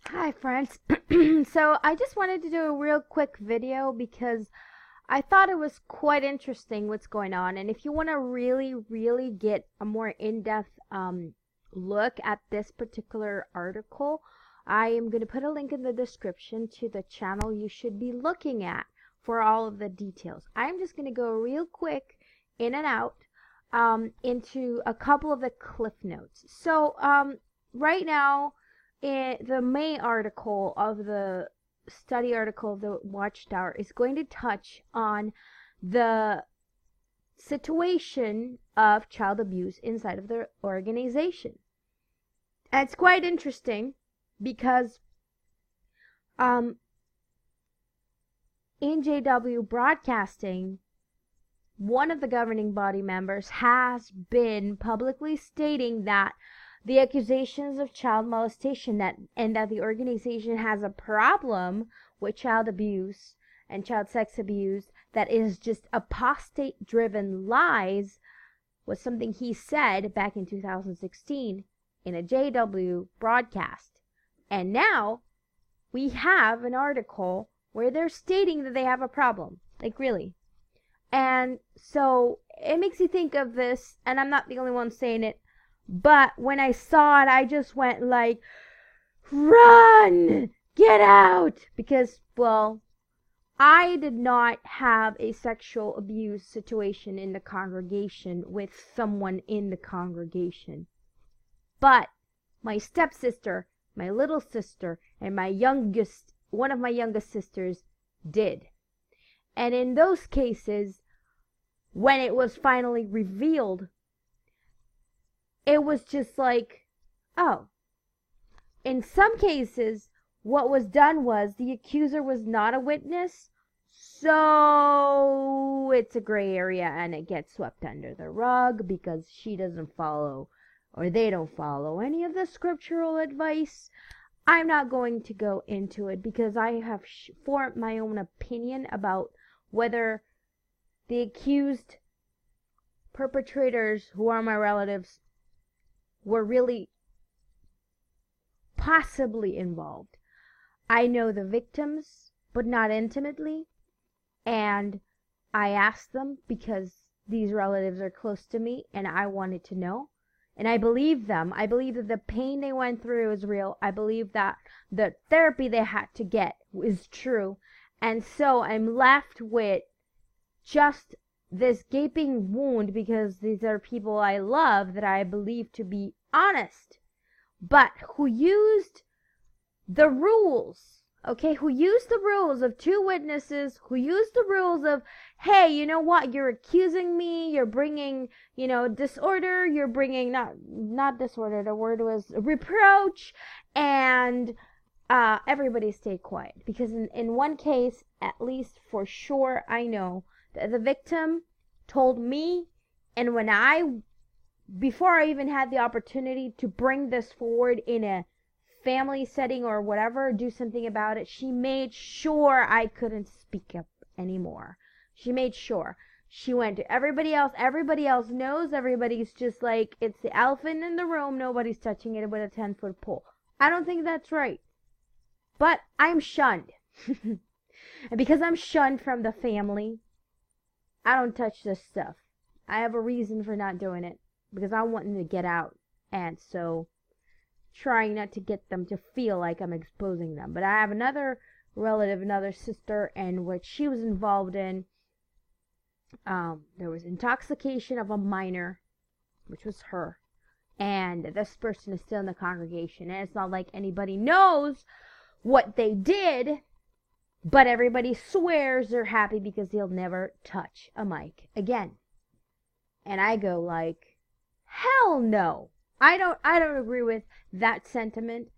Hi friends. So I just wanted to do a real quick video because I thought it was quite interesting what's going on. And if you want to really get a more in-depth look at this particular article, I am going to put a link in the description to the channel you should be looking at for all of the details. I'm just going to go real quick in and out into a couple of the cliff notes. So right now, the main article of the study article of the Watchtower is going to touch on the situation of child abuse inside of their organization. And it's quite interesting because in JW Broadcasting, one of the governing body members has been publicly stating that the accusations of child molestation and that the organization has a problem with child abuse and child sex abuse that is just apostate driven lies was something he said back in 2016 in a JW broadcast. And now we have an article where they're stating that they have a problem. Like, really. And so it makes you think of this, and I'm not the only one saying it, but when I saw it, I just went like, run! Get out! Because, well, I did not have a sexual abuse situation in the congregation with someone in the congregation. But my stepsister, my little sister, and one of my youngest sisters did. And in those cases, when it was finally revealed, it was just like, oh. In some cases, what was done was the accuser was not a witness, so it's a gray area and it gets swept under the rug because she doesn't follow, or they don't follow any of the scriptural advice. I'm not going to go into it because I have formed my own opinion about whether the accused perpetrators, who are my relatives, were really possibly involved. I know the victims, but not intimately, and I asked them because these relatives are close to me and I wanted to know. And I believe them. I believe that the pain they went through is real. I believe that the therapy they had to get is true. And so I'm left with just this gaping wound because these are people I love that I believe to be honest, but who used the rules, okay, who used the rules of two witnesses, who used the rules of, hey, you know what, you're accusing me, you're bringing, disorder, you're bringing, not disorder, the word was reproach, and everybody stayed quiet. Because in one case, at least for sure, I know that the victim told me, and before I even had the opportunity to bring this forward in a family setting or whatever, do something about it, she made sure I couldn't speak up anymore. She made sure. She went to everybody else. Everybody else knows. Everybody's just like, it's the elephant in the room. Nobody's touching it with a 10-foot pole. I don't think that's right. But I'm shunned. And because I'm shunned from the family, I don't touch this stuff. I have a reason for not doing it. Because I want them to get out. And so, trying not to get them to feel like I'm exposing them. But I have another relative, another sister, and what she was involved in, there was intoxication of a minor, which was her. And this person is still in the congregation. And it's not like anybody knows what they did, but everybody swears they're happy because they'll never touch a mic again. And I go like, hell no. I don't agree with that sentiment.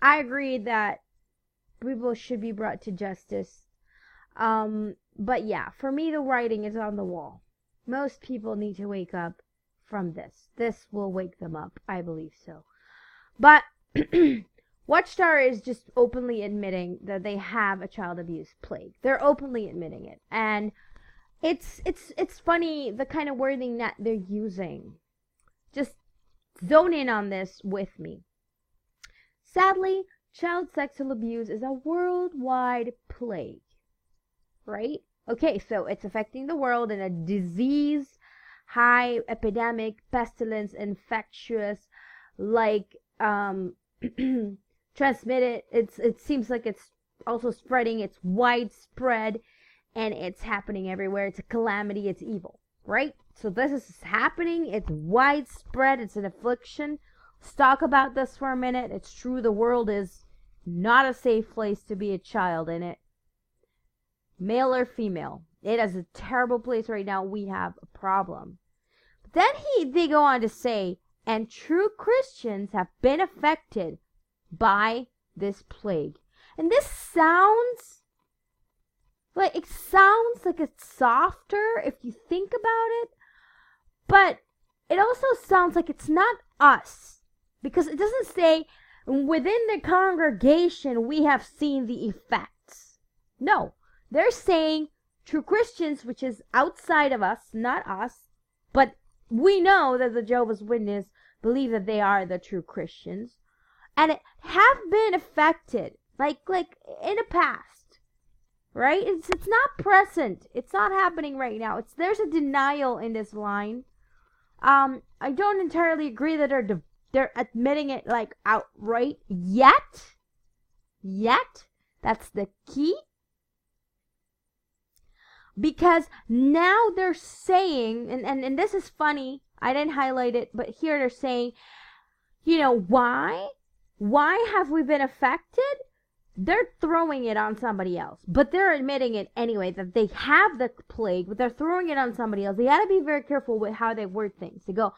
I agree that people should be brought to justice. But yeah, for me the writing is on the wall. Most people need to wake up from this. This will wake them up, I believe so. But Watchtower is just openly admitting that they have a child abuse plague. They're openly admitting it. And it's funny the kind of wording that they're using. Just zone in on this with me. Sadly, child sexual abuse is a worldwide plague, right? Okay, so it's affecting the world in a disease, high epidemic, pestilence, infectious, like transmitted. It seems like it's also spreading. It's widespread, and it's happening everywhere. It's a calamity. It's evil, right? So this is happening. It's widespread. It's an affliction. Let's talk about this for a minute. It's true. The world is not a safe place to be a child in it. Male or female. It is a terrible place right now. We have a problem. But then they go on to say, and true Christians have been affected by this plague. And this sounds like it's softer if you think about it. But it also sounds like it's not us. Because it doesn't say, within the congregation we have seen the effects. No. They're saying true Christians, which is outside of us, not us. But we know that the Jehovah's Witnesses believe that they are the true Christians. And it have been affected, like in the past. Right? It's not present. It's not happening right now. There's a denial in this line. I don't entirely agree that they're admitting it like outright yet. That's the key. Because now they're saying, and this is funny, I didn't highlight it, but here they're saying, why? Why have we been affected? They're throwing it on somebody else, but they're admitting it anyway, that they have the plague, but they're throwing it on somebody else. They got to be very careful with how they word things. They go,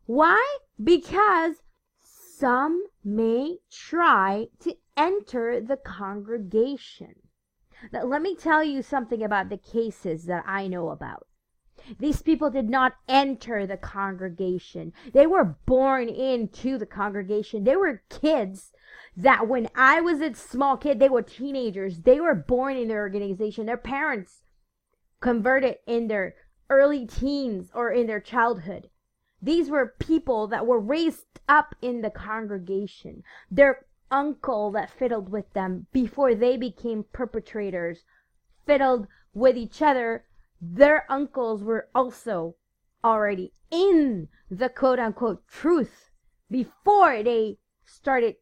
why? Because some may try to enter the congregation. Now, let me tell you something about the cases that I know about. These people did not enter the congregation. They were born into the congregation. They were kids that when I was a small kid, they were teenagers. They were born in the organization. Their parents converted in their early teens or in their childhood. These were people that were raised up in the congregation. Their uncle that fiddled with them before they became perpetrators fiddled with each other. Their uncles were also already in the quote-unquote truth before they started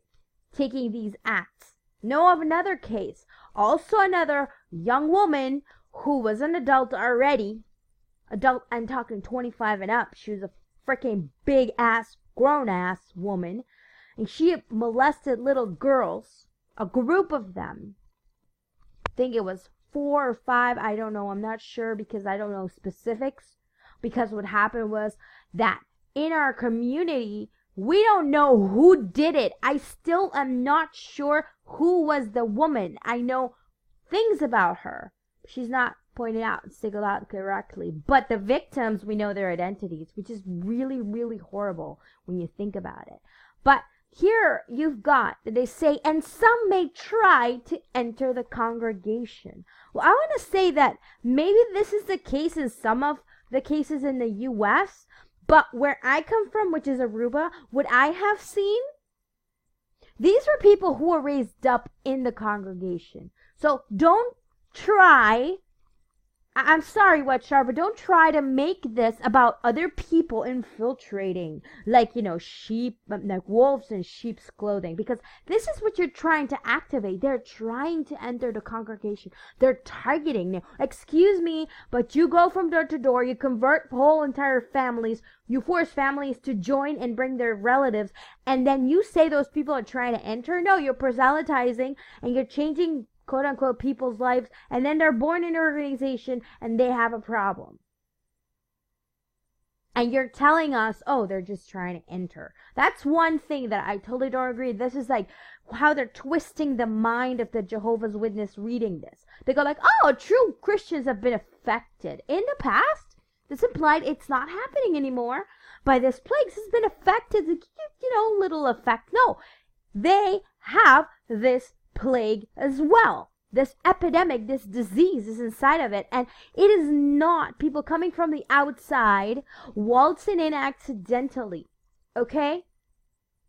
taking these acts. Know of another case, also another young woman who was an adult already. Adult, I'm talking 25 and up. She was a freaking big ass, grown ass woman. And she molested little girls, a group of them. I think it was 4 or 5, I don't know, I'm not sure because I don't know specifics. Because what happened was that in our community, we don't know who did it. I still am not sure who was the woman. I know things about her. She's not pointed out and singled out correctly. But the victims, we know their identities, which is really, really horrible when you think about it. But here you've got, they say, and some may try to enter the congregation. Well, I want to say that maybe this is the case in some of the cases in the U.S., but where I come from, which is Aruba, what I have seen, these were people who were raised up in the congregation. So don't try, I'm sorry, Watchtower, but don't try to make this about other people infiltrating, like, sheep, like wolves in sheep's clothing, because this is what you're trying to activate. They're trying to enter the congregation. They're targeting them. Excuse me, but you go from door to door, you convert whole entire families, you force families to join and bring their relatives, and then you say those people are trying to enter? No, you're proselytizing, and you're changing quote-unquote people's lives, and then they're born in an organization and they have a problem. And you're telling us, oh, they're just trying to enter. That's one thing that I totally don't agree. This is like how they're twisting the mind of the Jehovah's Witness reading this. They go like, oh, true Christians have been affected. In the past, this implied it's not happening anymore by this plague. This has been affected, little effect. No, they have this plague as well. This epidemic, this disease is inside of it, and it is not people coming from the outside waltzing in accidentally. Okay?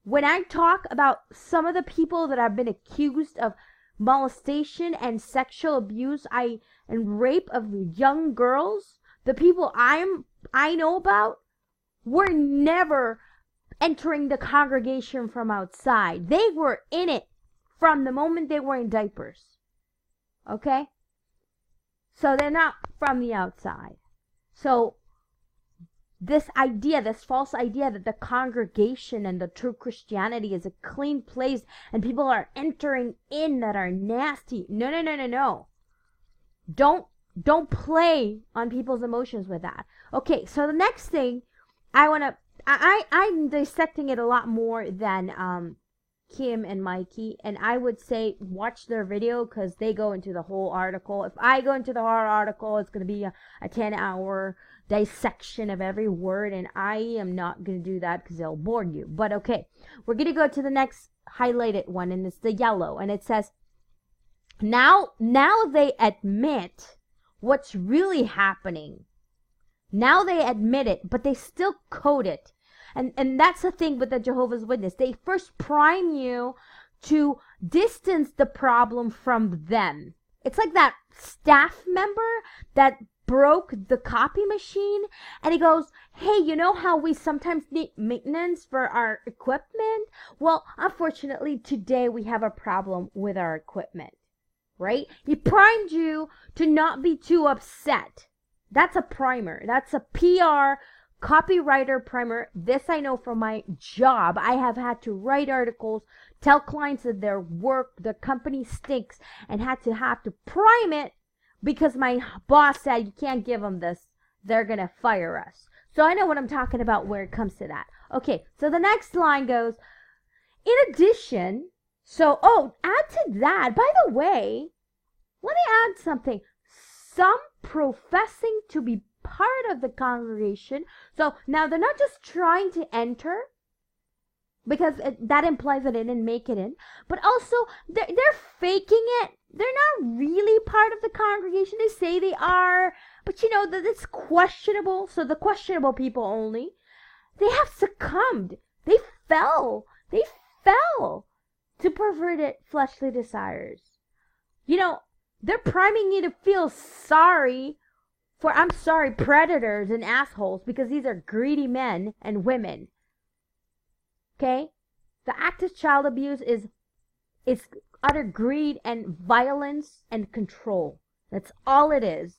When I talk about some of the people that have been accused of molestation and sexual abuse and rape of young girls, the people I know about were never entering the congregation from outside. They were in it from the moment they were in diapers. Okay? So they're not from the outside. So this false idea that the congregation and the true Christianity is a clean place and people are entering in that are nasty. No. Don't play on people's emotions with that. Okay, so the next thing I'm dissecting it a lot more than Kim and Mikey, and I would say watch their video because they go into the whole article. If I go into the whole article, it's going to be a 10-hour dissection of every word, and I am not going to do that because it'll bore you. But okay, we're going to go to the next highlighted one, and it's the yellow, and it says, now they admit what's really happening. Now they admit it, but they still code it. And that's the thing with the Jehovah's Witness. They first prime you to distance the problem from them. It's like that staff member that broke the copy machine, and he goes, hey, you know how we sometimes need maintenance for our equipment? Well, unfortunately, today we have a problem with our equipment, right? He primed you to not be too upset. That's a primer. That's a PR copywriter primer. This I know from my job. I have had to write articles, tell clients that their work, the company stinks, and have to prime it because my boss said you can't give them this. They're going to fire us. So I know what I'm talking about where it comes to that. Okay, so the next line goes, in addition, add to that, by the way, let me add something. Some professing to be part of the congregation. So now they're not just trying to enter, because that implies that they didn't make it in, but also they're faking it. They're not really part of the congregation. They say they are, but you know that it's questionable. So the questionable people only, they have succumbed. They fell to perverted fleshly desires. You know, they're priming you to feel sorry for, predators and assholes, because these are greedy men and women. Okay? The act of child abuse is utter greed and violence and control. That's all it is.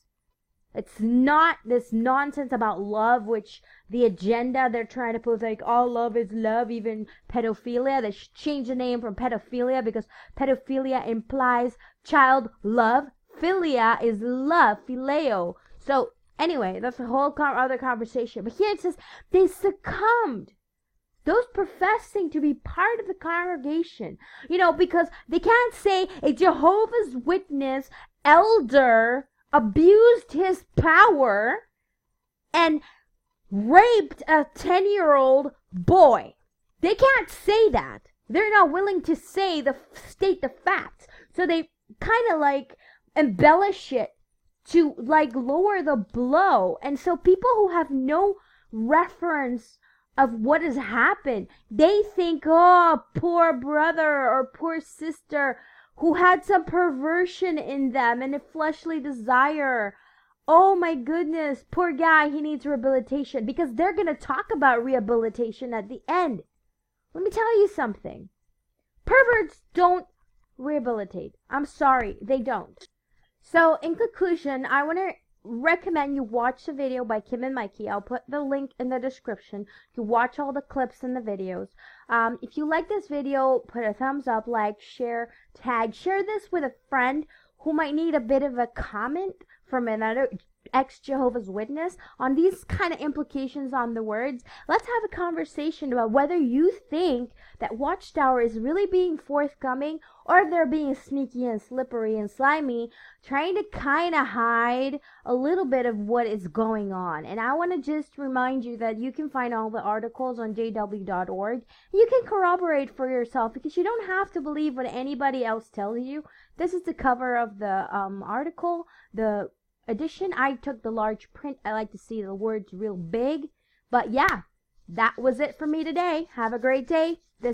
It's not this nonsense about love, which the agenda they're trying to put, like, all love is love, even pedophilia. They should change the name from pedophilia, because pedophilia implies child love. Philia is love, phileo. So anyway, that's a whole other conversation. But here it says they succumbed. Those professing to be part of the congregation. You know, because they can't say a Jehovah's Witness elder abused his power and raped a 10-year-old boy. They can't say that. They're not willing to state the facts. So they kind of like embellish it to like lower the blow. And so people who have no reference of what has happened, they think, oh, poor brother or poor sister who had some perversion in them and a fleshly desire. Oh my goodness, poor guy, he needs rehabilitation, because they're going to talk about rehabilitation at the end. Let me tell you something. Perverts don't rehabilitate. I'm sorry, they don't. So in conclusion, I want to recommend you watch the video by Kim and Mikey. I'll put the link in the description. You watch all the clips and the videos. If you like this video, put a thumbs up, like, share, tag. Share this with a friend who might need a bit of a comment from another ex-Jehovah's Witness on these kind of implications on the words. Let's have a conversation about whether you think that Watchtower is really being forthcoming, or if they're being sneaky and slippery and slimy, trying to kind of hide a little bit of what is going on. And I want to just remind you that you can find all the articles on jw.org. You can corroborate for yourself, because you don't have to believe what anybody else tells you. This is the cover of the article, the edition. I took the large print. I like to see the words real big. But yeah, that was it for me today. Have a great day. This